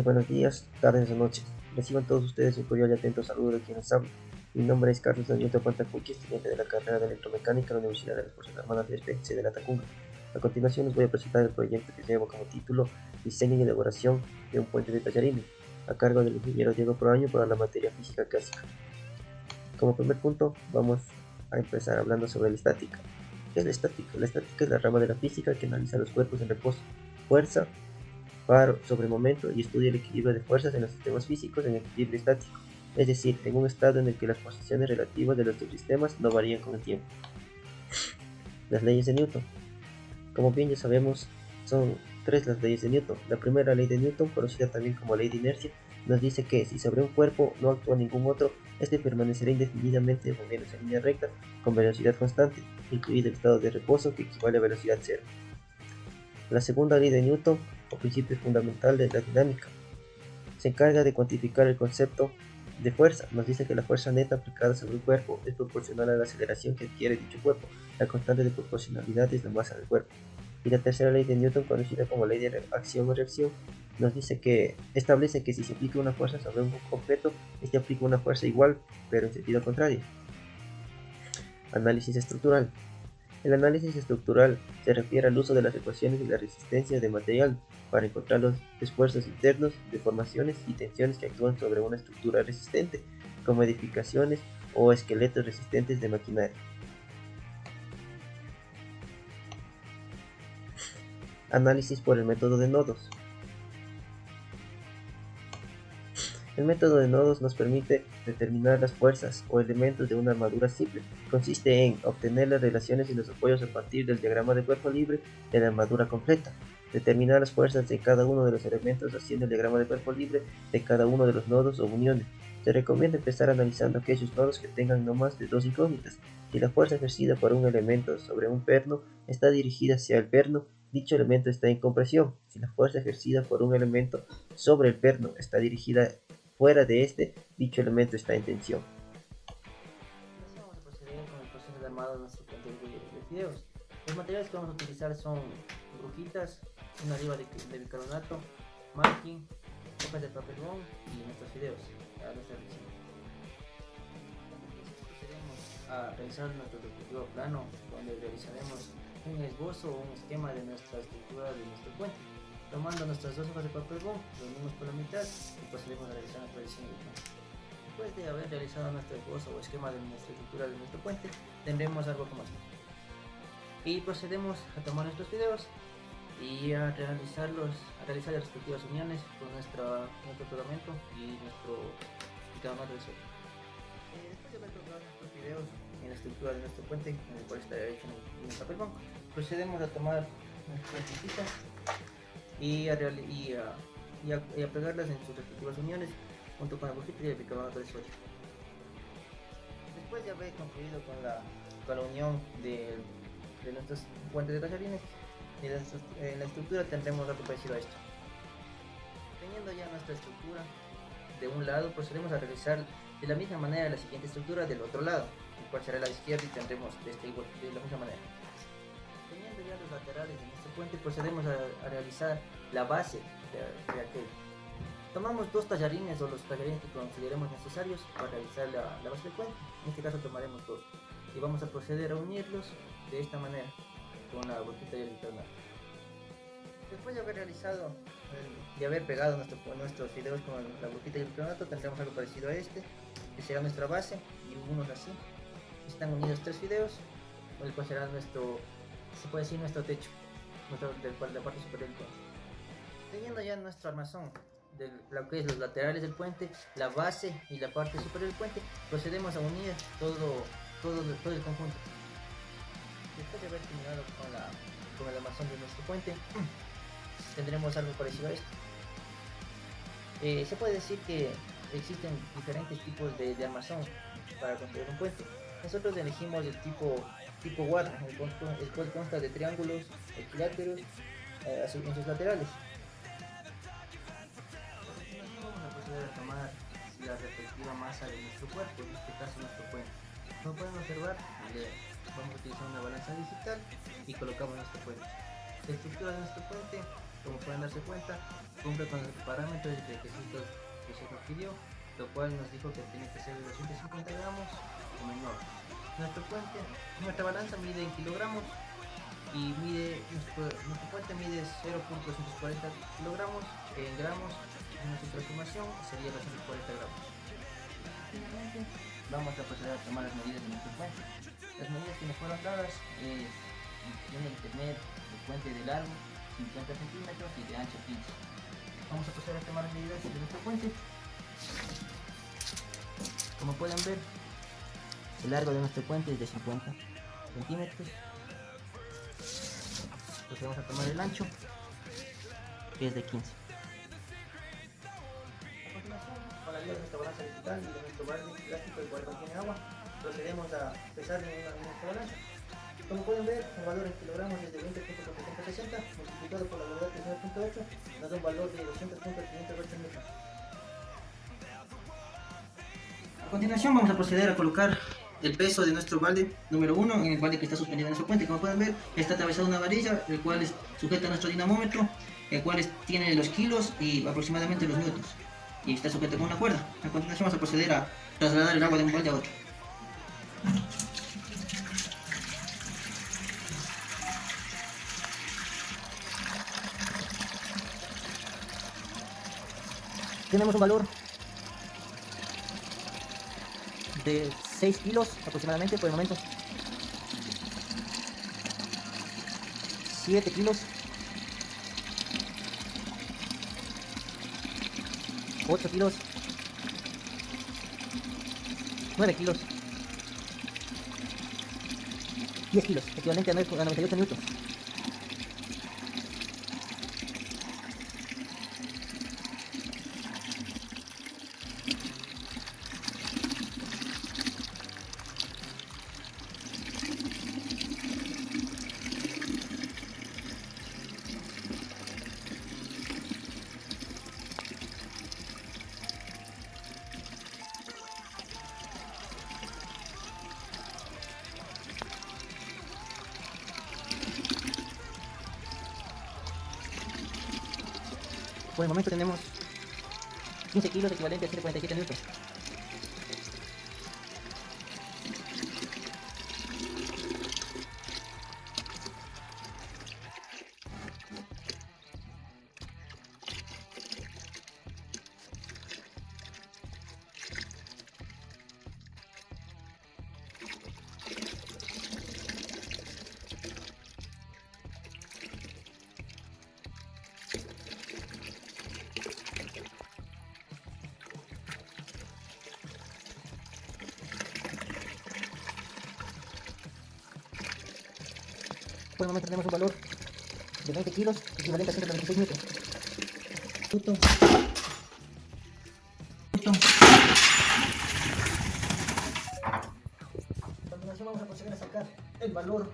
Buenos días, tardes o noches. Reciban todos ustedes un cordial y atento saludo de quien les habla. Mi nombre es Carlos Daniel Pantacuqui, estudiante de la carrera de Electromecánica de la Universidad de las Fuerzas Armadas de SPC de la Tacunga. A continuación les voy a presentar el proyecto que lleva como título Diseño y elaboración de un puente de tallarines, a cargo del ingeniero Diego Proaño para la materia física clásica. Como primer punto, vamos a empezar hablando sobre la estática. ¿Qué es la estática? La estática es la rama de la física que analiza los cuerpos en reposo, fuerza, paro sobre momento y estudia el equilibrio de fuerzas en los sistemas físicos en equilibrio estático, es decir, en un estado en el que las posiciones relativas de los subsistemas no varían con el tiempo. Las leyes de Newton. Como bien ya sabemos, son tres las leyes de Newton. La primera ley de Newton, conocida también como ley de inercia, nos dice que si sobre un cuerpo no actúa ningún otro, este permanecerá indefinidamente moviéndose en línea recta con velocidad constante, incluido el estado de reposo que equivale a velocidad cero. La segunda ley de Newton, o principio fundamental de la dinámica, se encarga de cuantificar el concepto de fuerza. Nos dice que la fuerza neta aplicada sobre un cuerpo es proporcional a la aceleración que adquiere dicho cuerpo. La constante de proporcionalidad es la masa del cuerpo. Y la tercera ley de Newton, conocida como ley de acción o reacción, nos dice que establece que si se aplica una fuerza sobre un objeto, este aplica una fuerza igual, pero en sentido contrario. Análisis estructural. El análisis estructural se refiere al uso de las ecuaciones y las resistencias de material para encontrar los esfuerzos internos, deformaciones y tensiones que actúan sobre una estructura resistente, como edificaciones o esqueletos resistentes de maquinaria. Análisis por el método de nodos. El método de nodos nos permite determinar las fuerzas o elementos de una armadura simple. Consiste en obtener las relaciones y los apoyos a partir del diagrama de cuerpo libre de la armadura completa. Determinar las fuerzas de cada uno de los elementos haciendo el diagrama de cuerpo libre de cada uno de los nodos o uniones. Se recomienda empezar analizando aquellos nodos que tengan no más de dos incógnitas. Si la fuerza ejercida por un elemento sobre un perno está dirigida hacia el perno, dicho elemento está en compresión. Si la fuerza ejercida por un elemento sobre el perno está dirigida fuera de este, dicho elemento está en tensión. Así vamos a proceder con el proceso de armado de nuestro plantel de fideos. Los materiales que vamos a utilizar son brujitas, una arriba de bicarbonato, marking, hojas de papel bond y nuestros fideos a nuestra elección. Procedemos a realizar nuestro respectivo plano, donde realizaremos un esbozo o un esquema de nuestra estructura de nuestro puente. Tomando nuestras dos hojas de papel bond, lo unimos por la mitad y procedemos a realizar nuestra diseño del puente. Después de haber realizado nuestro esbozo o esquema de nuestra estructura de nuestro puente, tendremos algo como esto. Y procedemos a tomar nuestros fideos y a realizar las respectivas uniones con nuestro pegamento y nuestro bicarbonato de sodio. Después de haber tomado nuestros fideos en la estructura de nuestro puente, en el cual está hecho en el papel bond, procedemos a tomar nuestras puntitas y a pegarlas en sus respectivas uniones junto con la brujita y el bicarbonato de sodio. Después de haber concluido con la unión de nuestros puentes de tallarines, en la estructura tendremos algo parecido a esto. Teniendo ya nuestra estructura de un lado, procedemos a realizar de la misma manera la siguiente estructura del otro lado, el cual será a la izquierda y tendremos de la misma manera. Teniendo ya los laterales de nuestro puente, procedemos a realizar la base de aquel. Tomamos dos tallarines o los tallarines que consideremos necesarios para realizar la base del puente. En este caso tomaremos dos y vamos a proceder a unirlos de esta manera con la brujita y el bicarbonato. Después de haber realizado, de haber pegado nuestros fideos con la brujita y el bicarbonato, tendremos algo parecido a este, que será nuestra base y unos así. Están unidos tres fideos, el cual será nuestro, se puede decir nuestro techo, la parte superior del puente. Teniendo ya nuestro armazón de lo que es los laterales del puente, la base y la parte superior del puente, procedemos a unir todo el conjunto. Después de haber terminado con el armazón de nuestro puente, tendremos algo parecido a esto. Se puede decir que existen diferentes tipos de armazón para construir un puente. Nosotros elegimos el tipo Watt, el cual consta de triángulos equiláteros en sus laterales. Vamos a proceder a tomar la respectiva masa de nuestro cuerpo, en este caso nuestro puente. Como pueden observar, vamos a utilizar una balanza digital y colocamos nuestro puente. La estructura de nuestro puente Como pueden darse cuenta, cumple con los parámetros de requisitos que se requirió, lo cual nos dijo que tiene que ser de 250 gramos o menor. Nuestra balanza mide en kilogramos y nuestro puente mide 0.240 kilogramos, que en gramos en nuestra transformación sería 240 gramos. Finalmente, vamos a proceder a tomar las medidas de nuestro puente. Las medidas que nos fueron dadas tienen que tener el puente de largo 50 centímetros y de ancho 15. Vamos a proceder a tomar las medidas de nuestro puente. Como pueden ver, el largo de nuestro puente es de 50 centímetros. Procedemos a tomar el ancho, que es de 15. A continuación, con la ayuda de nuestra balanza digital y de nuestro balde plástico, el cual contiene agua, procedemos a pesar en nuestra balanza. Como pueden ver, el valor en kilogramos es de 20.460 multiplicado por la gravedad que es 9.8, nos da un valor de 200.508 metros. A continuación vamos a proceder a colocar el peso de nuestro balde número 1 en el balde que está suspendido en nuestro puente. Como pueden ver, está atravesada una varilla, el cual sujeta nuestro dinamómetro, el cual tiene los kilos y aproximadamente los newtons, y está sujeto con una cuerda. A continuación vamos a proceder a trasladar el agua de un balde a otro. Tenemos un valor de 6 kilos aproximadamente por el momento. 7 kilos. 8 kilos. 9 kilos. 10 kilos, equivalente a 98 newtons. Por el momento tenemos 15 kilos equivalente a 147 newtons. Por el momento tenemos un valor de 20 kilos, equivalente a 196 newtons. A continuación vamos a proceder a sacar el valor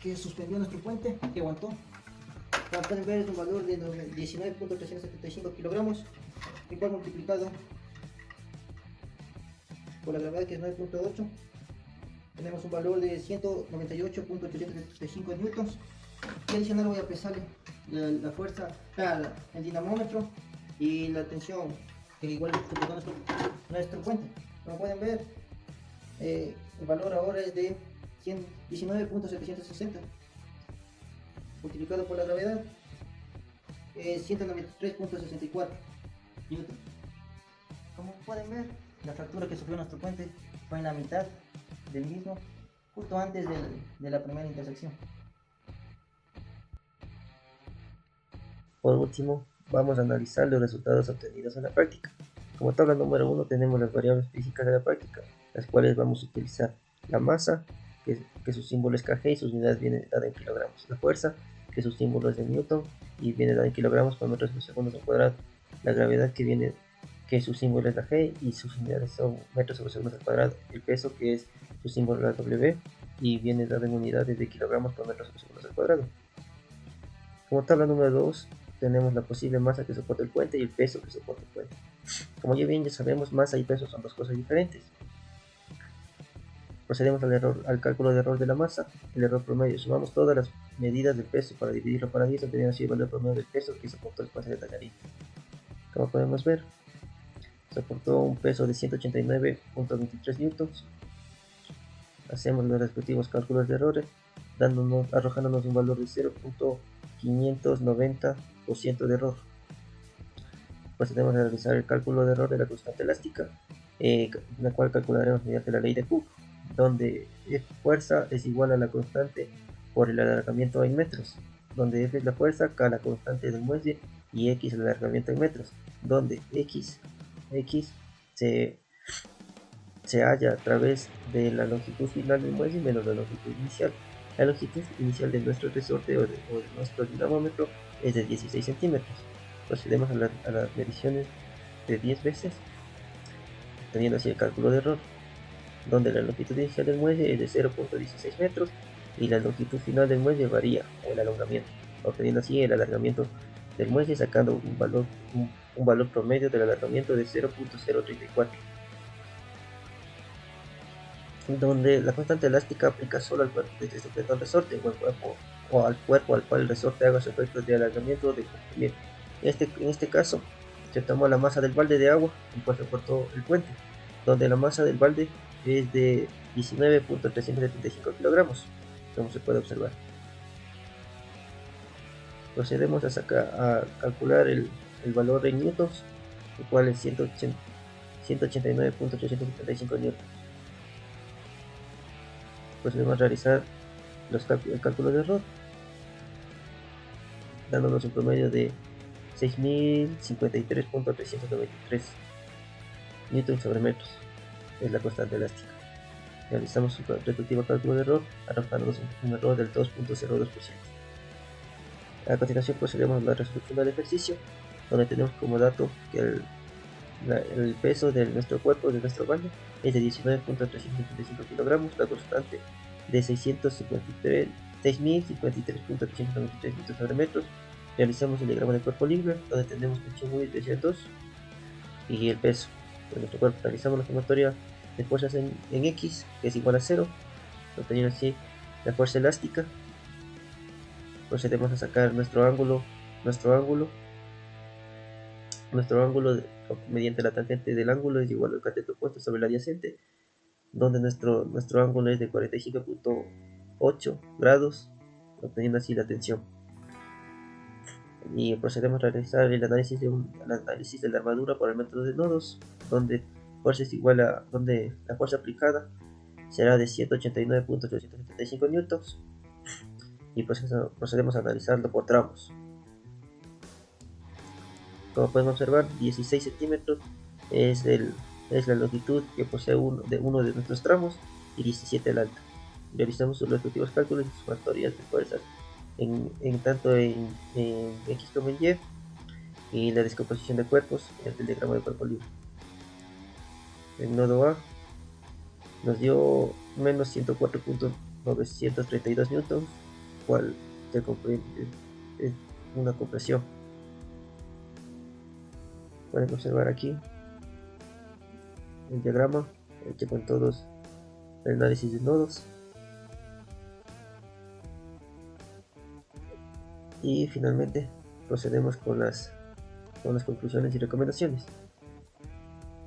que suspendió nuestro puente, que aguantó. Como pueden ver, es un valor de 19.375 kilogramos, el cual multiplicado por la gravedad, que es 9.8, tenemos un valor de 198.875 newtons. Y adicional voy a pesarle la fuerza, el dinamómetro y la tensión que igual sujetó nuestro puente. Como pueden ver, el valor ahora es de 19.760 multiplicado por la gravedad, 193.64 newtons. Como pueden ver, la fractura que sufrió nuestro puente fue en la mitad del mismo, justo antes de la primera intersección. Por último, vamos a analizar los resultados obtenidos en la práctica. Como tabla número 1 tenemos las variables físicas de la práctica, las cuales vamos a utilizar: la masa, que su símbolo es kg y sus unidades vienen dadas en kilogramos; la fuerza, que su símbolo es de newton y viene dada en kilogramos por metros por segundo al cuadrado; la gravedad, que su símbolo es la g y sus unidades son metros sobre segundos al cuadrado; el peso, que es su símbolo la w y viene dado en unidades de kilogramos por metros sobre segundos al cuadrado. Como tabla número 2 tenemos la posible masa que soporta el puente y el peso que soporta el puente. Como ya sabemos, masa y peso son dos cosas diferentes. Procedemos al cálculo de error de la masa, el error promedio. Sumamos todas las medidas del peso para dividirlo para 10, obteniendo así el valor promedio del peso que soportó el puente de tallarín. Como podemos ver, soportó un peso de 189.23 newtons. Hacemos los respectivos cálculos de errores, arrojándonos un valor de 0.590% de error. Procedemos a realizar el cálculo de error de la constante elástica, la cual calcularemos mediante la ley de Cook, donde fuerza es igual a la constante por el alargamiento en metros, donde F es la fuerza, K la constante del muelle y X el alargamiento en metros, donde X se halla a través de la longitud final del muelle menos la longitud inicial. La longitud inicial de nuestro resorte o de nuestro dinamómetro es de 16 centímetros. Procedemos a las mediciones de 10 veces, teniendo así el cálculo de error, donde la longitud inicial del muelle es de 0.16 metros y la longitud final del muelle varía, o el alongamiento, obteniendo así el alargamiento del muelle, sacando un valor promedio del alargamiento de 0.034, donde la constante elástica aplica solo al cuerpo que esté sujeto al resorte o al cuerpo al cual el resorte haga su efecto de alargamiento o de cumplimiento. En este caso, se tomó la masa del balde de agua en cual soportó el puente, donde la masa del balde es de 19.375 kilogramos, como se puede observar. Procedemos a calcular el valor en newtons, el cual es 189.875 newtons. Procedemos a realizar el cálculo de error, dándonos un promedio de 6.053.393 newtons sobre metros, es la constante elástica. Realizamos un respectivo cálculo de error, arrojándonos un error del 2.02%. A continuación procedemos a la resolución del ejercicio, donde tenemos como dato que el peso de nuestro cuerpo, de nuestro balde, es de 19.375 kilogramos, la constante de 6.053.393 newtons sobre metros. Realizamos el diagrama del cuerpo libre, donde tenemos tensión muy de 2 y el peso de nuestro cuerpo. Realizamos la sumatoria de fuerzas en X, que es igual a 0, obteniendo así la fuerza elástica. Procedemos a sacar nuestro ángulo mediante la tangente del ángulo es igual al cateto opuesto sobre el adyacente, donde nuestro ángulo es de 45.8 grados, obteniendo así la tensión. Y procedemos a realizar el análisis de la armadura por el método de nodos, donde la fuerza aplicada será de 189.875 newtons, y procedemos a analizarlo por tramos. Como podemos observar, 16 centímetros es la longitud que posee uno de nuestros tramos y 17 el alto. Realizamos los respectivos cálculos y sumatorias de fuerzas tanto en X como en Y, y la descomposición de cuerpos en el diagrama de cuerpo libre. El nodo A nos dio menos 104.932 newtons, cual es una compresión. Pueden observar aquí el diagrama hecho con todos el análisis de nodos. Y finalmente procedemos con las conclusiones y recomendaciones.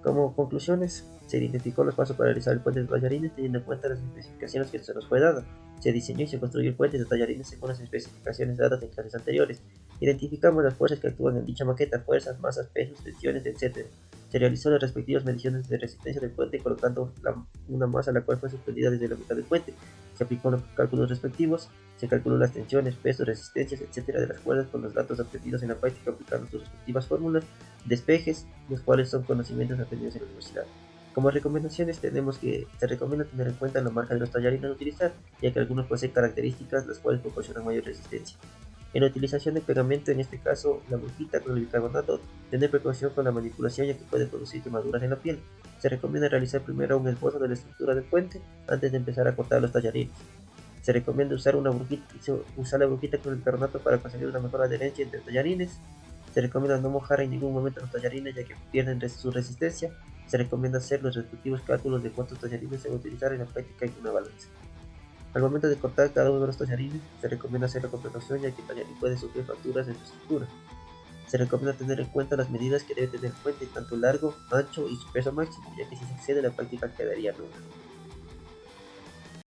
Como conclusiones, se identificó los pasos para realizar el puente de tallarines teniendo en cuenta las especificaciones que se nos fue dada. Se diseñó y se construyó el puente de tallarines según las especificaciones dadas en clases anteriores. Identificamos las fuerzas que actúan en dicha maqueta, fuerzas, masas, pesos, tensiones, etc. Se realizó las respectivas mediciones de resistencia del puente colocando una masa la cual fue suspendida desde la mitad del puente. Se aplicó los cálculos respectivos, se calculó las tensiones, pesos, resistencias, etc. de las cuerdas con los datos aprendidos en la práctica aplicando sus respectivas fórmulas, despejes, los cuales son conocimientos aprendidos en la universidad. Como recomendaciones tenemos que se recomienda tener en cuenta la marca de los tallarines a utilizar, ya que algunos poseen características las cuales proporcionan mayor resistencia. En la utilización de pegamento, en este caso la brujita con el bicarbonato, tener precaución con la manipulación ya que puede producir quemaduras en la piel. Se recomienda realizar primero un esbozo de la estructura del puente antes de empezar a cortar los tallarines. Se recomienda usar la brujita con el bicarbonato para conseguir una mejor adherencia entre tallarines. Se recomienda no mojar en ningún momento los tallarines ya que pierden su resistencia. Se recomienda hacer los respectivos cálculos de cuántos tallarines se va a utilizar en la práctica en una balanza. Al momento de cortar cada uno de los tallarines, se recomienda hacerlo con precaución ya que el tallarín puede sufrir fracturas en su estructura. Se recomienda tener en cuenta las medidas que debe tener en cuenta, tanto largo, ancho y su peso máximo, ya que si se excede la práctica quedaría nula.